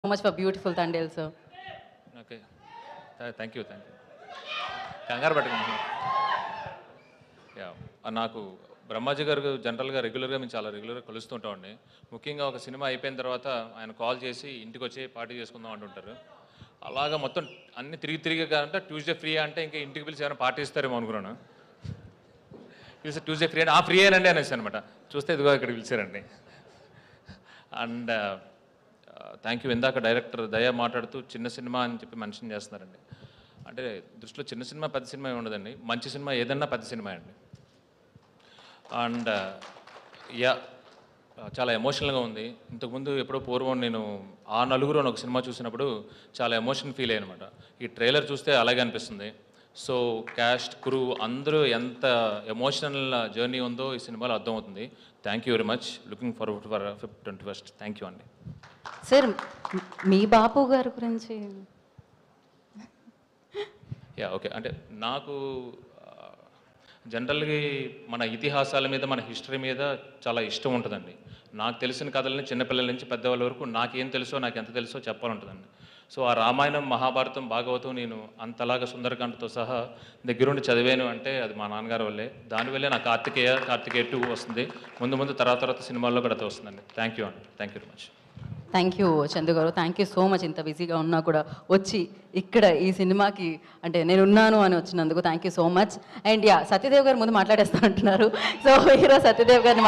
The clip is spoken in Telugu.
So much for beautiful Tandel, sir. Okay thank you కంగారు పెట్టుకున్నాను. యా నాకు బ్రహ్మాజీ గారు జనరల్గా రెగ్యులర్గా మేము చాలా రెగ్యులర్గా కలుస్తూ ఉంటామండి. ముఖ్యంగా ఒక సినిమా అయిపోయిన తర్వాత ఆయన కాల్ చేసి ఇంటికి వచ్చి పార్టీ చేసుకుందాం అంటుంటారు. అలాగా మొత్తం అన్ని తిరిగి అంటే ట్యూస్డే ఫ్రీ అంటే ఇంకా ఇంటికి పిలిచి ఏమైనా పార్టీ ఇస్తారేమో అనుకున్నాను. పిలిచి ట్యూస్డే ఫ్రీ అంటే ఫ్రీ అనండి అనేసి అనమాట. చూస్తే ఇదిగో ఇక్కడ పిలిచారండి. And thank you. ఇందాక డైరెక్టర్ దయ మాట్లాడుతూ చిన్న సినిమా అని చెప్పి మెన్షన్ చేస్తున్నారండి. అంటే దృష్టిలో చిన్న సినిమా పెద్ద సినిమా ఏమి ఉండదండి. మంచి సినిమా ఏదన్నా పెద్ద సినిమా అండి. అండ్ యా చాలా ఎమోషనల్గా ఉంది. ఇంతకుముందు ఎప్పుడో పూర్వం నేను ఆ నలుగురు అని ఒక సినిమా చూసినప్పుడు చాలా ఎమోషన్ ఫీల్ అయ్యాను అనమాట. ఈ ట్రైలర్ చూస్తే అలాగే అనిపిస్తుంది. సో క్యాస్ట్ క్రూ అందరూ ఎంత ఎమోషనల్ జర్నీ ఉందో ఈ సినిమాలో అర్థమవుతుంది. Thank you very much. Looking forward for 21st. Thank you అండి. సార్ మీ బాపు గారి గురించి యా ఓకే. అంటే నాకు జనరల్గా మన ఇతిహాసాల మీద మన హిస్టరీ మీద చాలా ఇష్టం ఉంటుందండి. నాకు తెలిసిన కథలని చిన్నపిల్లల నుంచి పెద్దవాళ్ళ వరకు నాకేం తెలుసో నాకు ఎంత తెలుసో చెప్పాలంటుందండి. సో ఆ రామాయణం మహాభారతం భాగవతం నేను అంతలాగా సుందరకాండతో సహా దగ్గరుండి చదివాను అంటే అది మా నాన్నగారి వల్లే. దానివల్లే నాకు కార్తికేయ 2 వస్తుంది. ముందు తర్వాత సినిమాల్లో కూడా అది వస్తుందండి. థ్యాంక్ యూ అండి. Thank you very much. Thank you Chandu గారు. Thank you so much. ఇంత బిజీగా ఉన్నా కూడా వచ్చి ఇక్కడ ఈ సినిమాకి అంటే నేను ఉన్నాను అని వచ్చినందుకు thank you so much. And yeah Satyadev గారు ముందు మాట్లాడేస్తా అంటున్నారు. సో హీరో సత్యదేవ్ గారిని